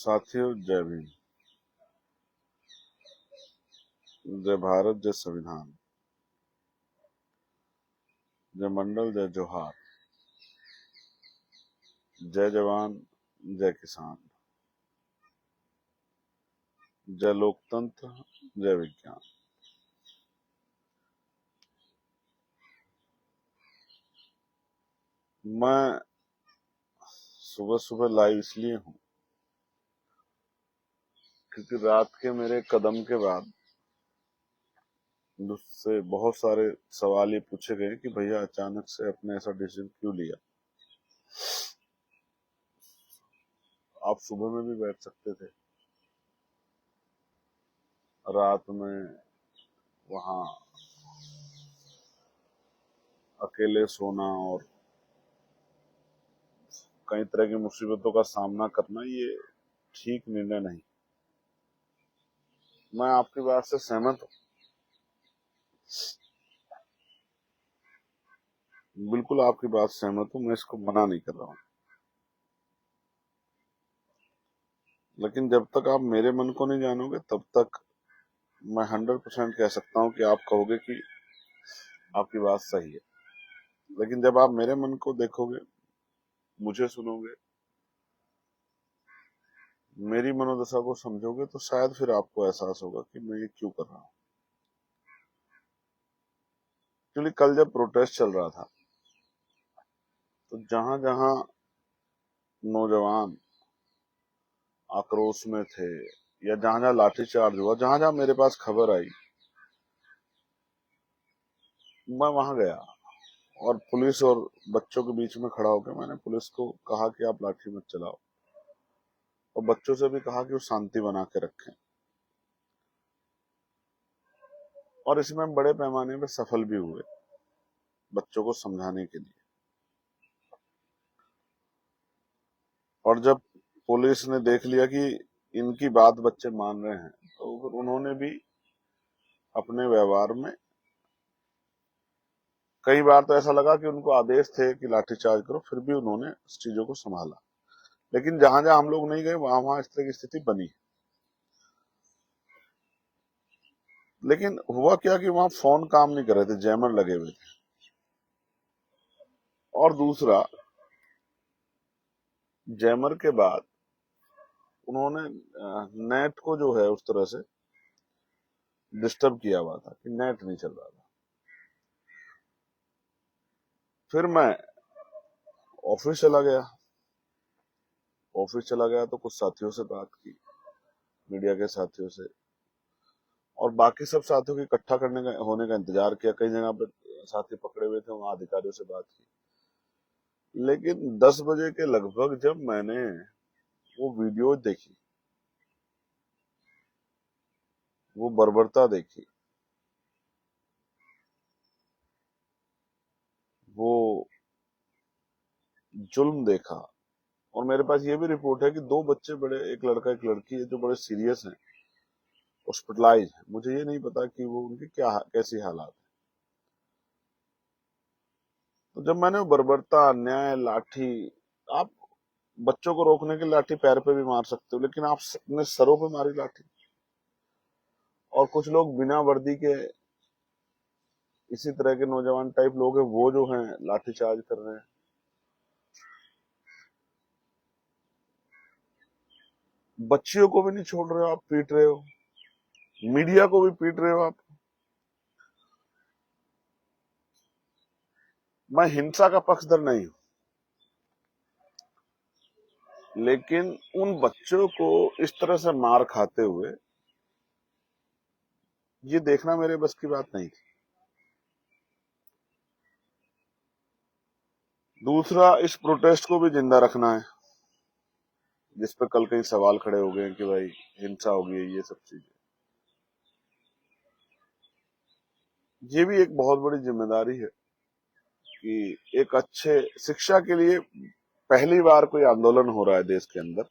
साथियों, जय भीम, जय भारत, जय संविधान, जय मंडल, जय जोहार, जय जवान, जय किसान, जय लोकतंत्र, जय विज्ञान। मैं सुबह सुबह लाइव इसलिए हूं क्योंकि रात के मेरे कदम के बाद मुझसे बहुत सारे सवाल ये पूछे गए कि भैया अचानक से आपने ऐसा डिसीजन क्यों लिया। आप सुबह में भी बैठ सकते थे, रात में वहां अकेले सोना और कई तरह की मुसीबतों का सामना करना ये ठीक निर्णय नहीं। मैं आपकी बात से सहमत हूँ, बिल्कुल आपकी बात सहमत हूँ, मैं इसको मना नहीं कर रहा हूँ। लेकिन जब तक आप मेरे मन को नहीं जानोगे तब तक मैं 100% कह सकता हूँ कि आप कहोगे कि आपकी बात सही है। लेकिन जब आप मेरे मन को देखोगे, मुझे सुनोगे, मेरी मनोदशा को समझोगे तो शायद फिर आपको एहसास होगा कि मैं ये क्यों कर रहा हूँ। क्योंकि कल जब प्रोटेस्ट चल रहा था तो जहां जहां नौजवान आक्रोश में थे या जहां जहां लाठीचार्ज हुआ, जहां जहां मेरे पास खबर आई, मैं वहां गया और पुलिस और बच्चों के बीच में खड़ा होकर मैंने पुलिस को कहा कि आप लाठी मत चलाओ, और बच्चों से भी कहा कि वो शांति बना के रखें। और इसमें हम बड़े पैमाने पर सफल भी हुए बच्चों को समझाने के लिए। और जब पुलिस ने देख लिया कि इनकी बात बच्चे मान रहे हैं तो फिर उन्होंने भी अपने व्यवहार में, कई बार तो ऐसा लगा कि उनको आदेश थे कि लाठीचार्ज करो, फिर भी उन्होंने इस चीजों को संभाला। लेकिन जहां जहां हम लोग नहीं गए वहां वहां इस तरह की स्थिति बनी। लेकिन हुआ क्या कि वहां फोन काम नहीं कर रहे थे, जैमर लगे हुए थे। और दूसरा, जैमर के बाद उन्होंने नेट को जो है उस तरह से डिस्टर्ब किया हुआ था कि नेट नहीं चल रहा था। फिर मैं ऑफिस चला गया। तो कुछ साथियों से बात की, मीडिया के साथियों से, और बाकी सब साथियों को इकट्ठा करने का होने का इंतजार किया। कई जगह पे साथी पकड़े हुए थे, वहां अधिकारियों से बात की। लेकिन 10 बजे के लगभग जब मैंने वो वीडियो देखी, वो बर्बरता देखी, वो जुल्म देखा, और मेरे पास ये भी रिपोर्ट है कि 2 बच्चे, बड़े, एक लड़का एक लड़की है, जो बड़े सीरियस हैं, हॉस्पिटलाइज है। मुझे ये नहीं पता कि वो उनकी क्या कैसी हालात है। तो जब मैंने वो बर्बरता, अन्याय, लाठी, आप बच्चों को रोकने की लाठी पैर पे भी मार सकते हो, लेकिन आप अपने सरों पे मारी लाठी। और कुछ लोग बिना वर्दी के, इसी तरह के नौजवान टाइप लोग हैं, वो जो हैं लाठीचार्ज कर रहे हैं। बच्चियों को भी नहीं छोड़ रहे हो, आप पीट रहे हो, मीडिया को भी पीट रहे हो आप। मैं हिंसा का पक्षधर नहीं हूं, लेकिन उन बच्चों को इस तरह से मार खाते हुए ये देखना मेरे बस की बात नहीं थी। दूसरा, इस प्रोटेस्ट को भी जिंदा रखना है, जिस पर कल कई सवाल खड़े हो गए कि भाई हिंसा होगी, ये सब चीजें। ये भी एक बहुत बड़ी जिम्मेदारी है कि एक अच्छे शिक्षा के लिए पहली बार कोई आंदोलन हो रहा है देश के अंदर।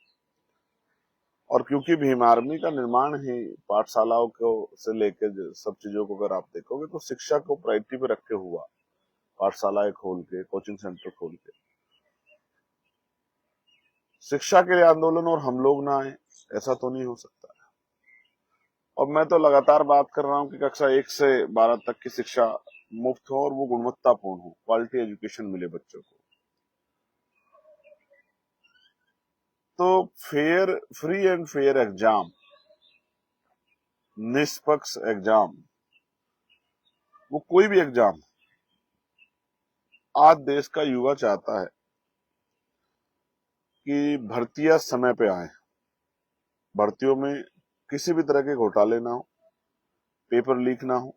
और क्योंकि भीम आर्मी का निर्माण ही पाठशालाओं को से लेकर सब चीजों को अगर आप देखोगे तो शिक्षा को प्रायोरिटी पे रख के हुआ, पाठशालाएं खोल के, कोचिंग सेंटर खोल के। शिक्षा के लिए आंदोलन और हम लोग ना आए, ऐसा तो नहीं हो सकता। और मैं तो लगातार बात कर रहा हूं कि कक्षा 1 से 12 तक की शिक्षा मुफ्त हो और वो गुणवत्तापूर्ण हो, क्वालिटी एजुकेशन मिले बच्चों को। तो fair, free and fair exam, निष्पक्ष एग्जाम, वो कोई भी एग्जाम, आज देश का युवा चाहता है कि भर्तियां समय पे आए, भर्तियों में किसी भी तरह के घोटाले ना हो, पेपर लीक ना हो,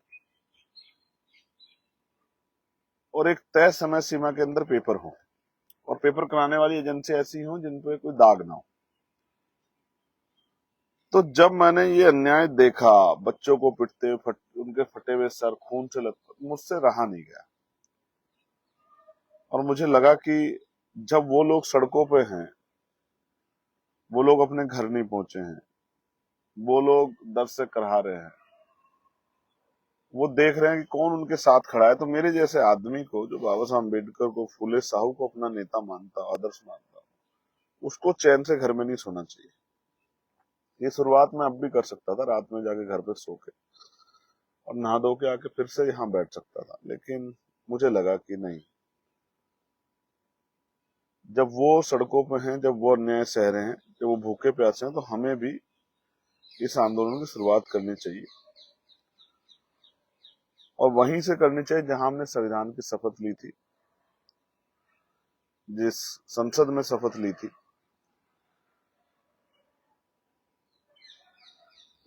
और एक तय समय सीमा के अंदर पेपर हो, और पेपर कराने वाली एजेंसी ऐसी हो जिन पे कोई दाग ना हो। तो जब मैंने ये अन्याय देखा, बच्चों को पिटते हुए, उनके फटे हुए सर, खून से लथपथ, मुझसे रहा नहीं गया। और मुझे लगा कि जब वो लोग सड़कों पे हैं, वो लोग अपने घर नहीं पहुंचे हैं, वो लोग दर्द से कराह रहे हैं, वो देख रहे हैं कि कौन उनके साथ खड़ा है, तो मेरे जैसे आदमी को, जो बाबा साहब अम्बेडकर को, फूले साहू को अपना नेता मानता, आदर्श मानता, उसको चैन से घर में नहीं सोना चाहिए। ये शुरुआत मैं अब भी कर सकता था, रात में जाके घर पे सो के और नहा धो के आके फिर से यहाँ बैठ सकता था, लेकिन मुझे लगा कि नहीं, जब वो सड़कों पे हैं, जब वो अन्याय सह रहे हैं, जब वो भूखे प्यासे हैं, तो हमें भी इस आंदोलन की शुरुआत करनी चाहिए। और वहीं से करनी चाहिए जहां हमने संविधान की शपथ ली थी, जिस संसद में शपथ ली थी,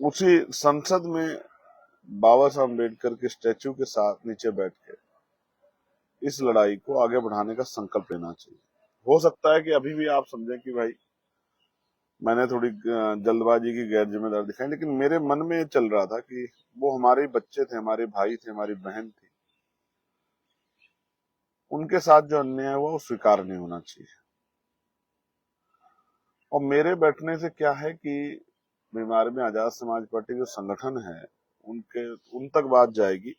उसी संसद में बाबा साहब अम्बेडकर के स्टैच्यू के साथ नीचे बैठ के इस लड़ाई को आगे बढ़ाने का संकल्प लेना चाहिए। हो सकता है कि अभी भी आप समझें कि भाई मैंने थोड़ी जल्दबाजी की, गैर जिम्मेदार दिखाई, लेकिन मेरे मन में चल रहा था कि वो हमारे बच्चे थे, हमारे भाई थे, हमारी बहन थी, उनके साथ जो अन्याय हुआ वो स्वीकार नहीं होना चाहिए। और मेरे बैठने से क्या है कि बीमार में आजाद समाज पार्टी जो संगठन है, उनके उन तक बात जाएगी,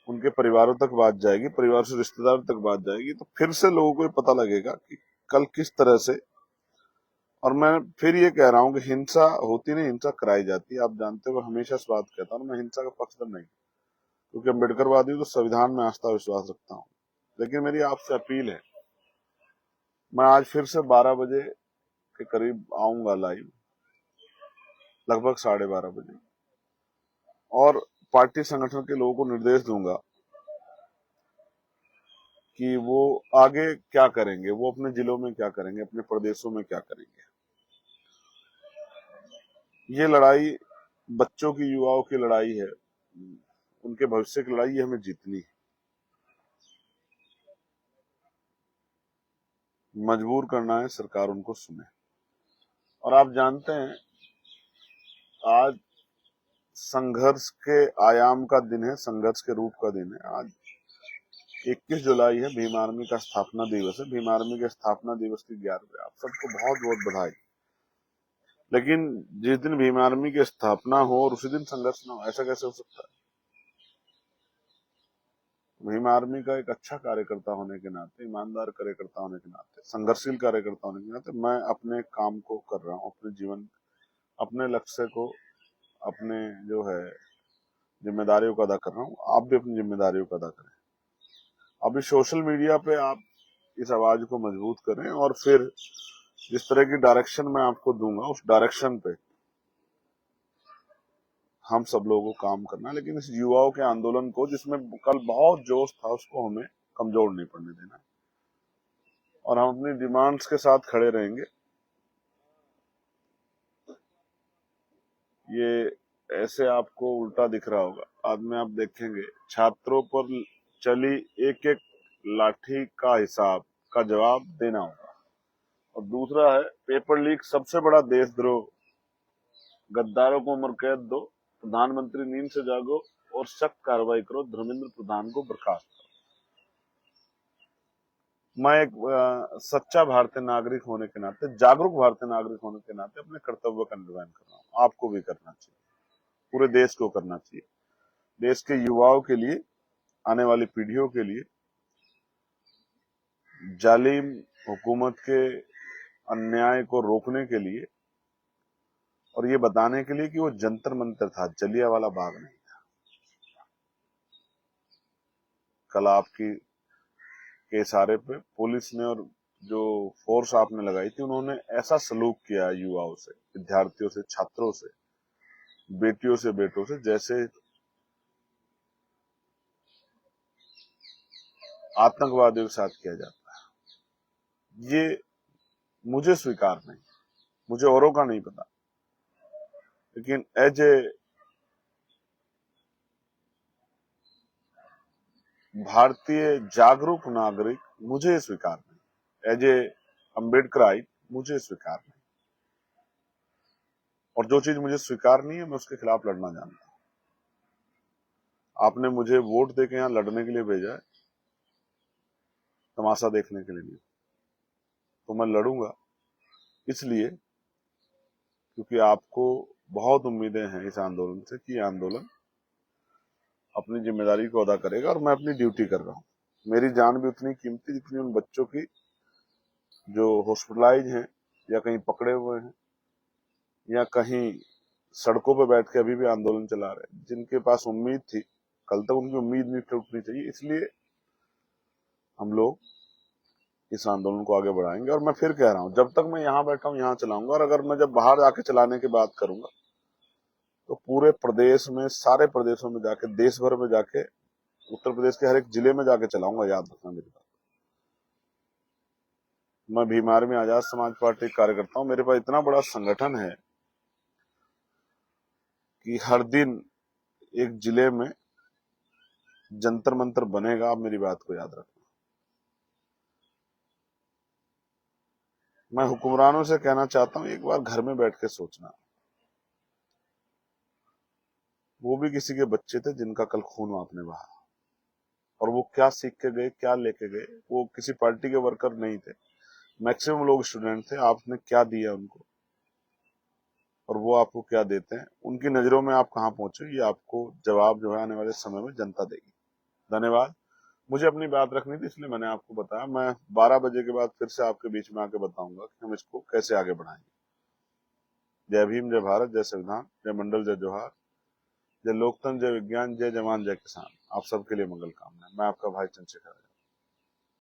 उनके परिवारों तक बात जाएगी, परिवार से रिश्तेदारों तक बात जाएगी, तो फिर से लोगों को पता लगेगा कि कल किस तरह से। और मैं फिर ये कह रहा हूँ कि हिंसा होती नहीं, हिंसा कराई जाती है। आप जानते हो, हमेशा इस बात कहता हूँ, मैं हिंसा का पक्षधर नहीं, क्योंकि अम्बेडकरवादी तो संविधान में आस्था विश्वास रखता हूँ। लेकिन मेरी आपसे अपील है, मैं आज फिर से 12 बजे के करीब आऊंगा लाइव, लगभग 12:30 बजे, और पार्टी संगठन के लोगों को निर्देश दूंगा कि वो आगे क्या करेंगे, वो अपने जिलों में क्या करेंगे, अपने प्रदेशों में क्या करेंगे। ये लड़ाई बच्चों की, युवाओं की लड़ाई है, उनके भविष्य की लड़ाई, ये हमें जीतनी है। मजबूर करना है, सरकार उनको सुने। और आप जानते हैं, आज संघर्ष के आयाम का दिन है, संघर्ष के रूप का दिन है। आज 21 जुलाई है, भीम आर्मी का स्थापना दिवस है। भीम आर्मी के स्थापना दिवस की 11वीं, आप सबको बहुत बहुत बधाई। लेकिन जिस दिन भीम आर्मी की स्थापना हो और उसी दिन संघर्ष ना हो, ऐसा कैसे हो सकता है? भीम आर्मी का एक अच्छा कार्यकर्ता होने के नाते, ईमानदार कार्यकर्ता होने के नाते, संघर्षशील कार्यकर्ता होने के नाते, मैं अपने काम को कर रहा हूँ, अपने जीवन, अपने लक्ष्य को, अपने जो है जिम्मेदारियों को अदा कर रहा हूँ। आप भी अपनी जिम्मेदारियों को अदा करें। अभी सोशल मीडिया पे आप इस आवाज को मजबूत करें, और फिर जिस तरह की डायरेक्शन मैं आपको दूंगा, उस डायरेक्शन पे हम सब लोगों को काम करना है। लेकिन इस युवाओं के आंदोलन को, जिसमें कल बहुत जोश था, उसको हमें कमजोर नहीं पड़ने देना है, और हम अपनी डिमांड्स के साथ खड़े रहेंगे। ये ऐसे आपको उल्टा दिख रहा होगा, बाद में आप देखेंगे छात्रों पर चली एक एक लाठी का हिसाब का जवाब देना होगा। और दूसरा है पेपर लीक, सबसे बड़ा देशद्रोह, गद्दारों को उम्र कैद दो, प्रधानमंत्री नींद से जागो और सख्त कार्रवाई करो, धर्मेंद्र प्रधान को बर्खास्त करो। मैं एक सच्चा भारतीय नागरिक होने के नाते, जागरूक भारतीय नागरिक होने के नाते अपने कर्तव्य का निर्वहन कर रहा हूँ। आपको भी करना चाहिए, पूरे देश को करना चाहिए, देश के युवाओं के लिए, आने वाली पीढ़ियों के लिए, जालिम हुकूमत के अन्याय को रोकने के लिए और ये बताने के लिए कि वो जंतर मंतर था, जलियांवाला बाग नहीं। कल आपकी के इशारे पे पुलिस ने और जो फोर्स आपने लगाई थी उन्होंने ऐसा सलूक किया युवाओं से, विद्यार्थियों से, छात्रों से, बेटियों से, बेटों से, जैसे आतंकवादियों के साथ किया जाता है। ये मुझे स्वीकार नहीं, मुझे औरों का नहीं पता, लेकिन एज ए भारतीय जागरूक नागरिक मुझे स्वीकार नहीं, एज ए अम्बेडकराइट मुझे स्वीकार नहीं। और जो चीज मुझे स्वीकार नहीं है मैं उसके खिलाफ लड़ना जानता हूं। आपने मुझे वोट देके यहां लड़ने के लिए भेजा है, तमाशा देखने के लिए, तो मैं लड़ूंगा इसलिए क्योंकि आपको बहुत उम्मीदें हैं इस आंदोलन से कि यह आंदोलन अपनी जिम्मेदारी को अदा करेगा और मैं अपनी ड्यूटी कर रहा हूं। मेरी जान भी उतनी कीमती जितनी उन बच्चों की जो हॉस्पिटलाइज हैं या कहीं पकड़े हुए हैं या कहीं सड़कों पर बैठ के अभी भी आंदोलन चला रहे हैं, जिनके पास उम्मीद थी, कल तक उनकी उम्मीद नहीं टूटनी चाहिए। इसलिए हम लोग इस आंदोलन को आगे बढ़ाएंगे। और मैं फिर कह रहा हूं, जब तक मैं यहां बैठा हूं यहां चलाऊंगा, और अगर मैं जब बाहर जाके चलाने की बात करूंगा तो पूरे प्रदेश में, सारे प्रदेशों में जाके, देश भर में जाके, उत्तर प्रदेश के हर एक जिले में जाके चलाऊंगा। याद रखना मेरी बात। मैं भीम आर्मी आजाद समाज पार्टी कार्यकर्ता हूं। मेरे पास इतना बड़ा संगठन है कि हर दिन एक जिले में जंतर मंतर बनेगा। आप मेरी बात को याद रखना। मैं हुक्मरानों से कहना चाहता हूं, एक बार घर में बैठ के सोचना। वो भी किसी के बच्चे थे जिनका कल खून आपने बहा, और वो क्या सीख के गए, क्या लेके गए। वो किसी पार्टी के वर्कर नहीं थे, मैक्सिमम लोग स्टूडेंट थे। आपने क्या दिया उनको और वो आपको क्या देते हैं, उनकी नजरों में आप कहां पहुंचे, ये आपको जवाब जो है आने वाले समय में जनता देगी। धन्यवाद। मुझे अपनी बात रखनी थी इसलिए मैंने आपको बताया। मैं 12 बजे के बाद फिर से आपके बीच में आके बताऊंगा कि हम इसको कैसे आगे बढ़ाएंगे। जय भीम, जय भारत, जय संविधान, जय मंडल, जय जोहार, जय लोकतंत्र, जय विज्ञान, जय जवान, जय किसान। आप सबके लिए मंगल कामना। मैं आपका भाई चंद्रशेखर।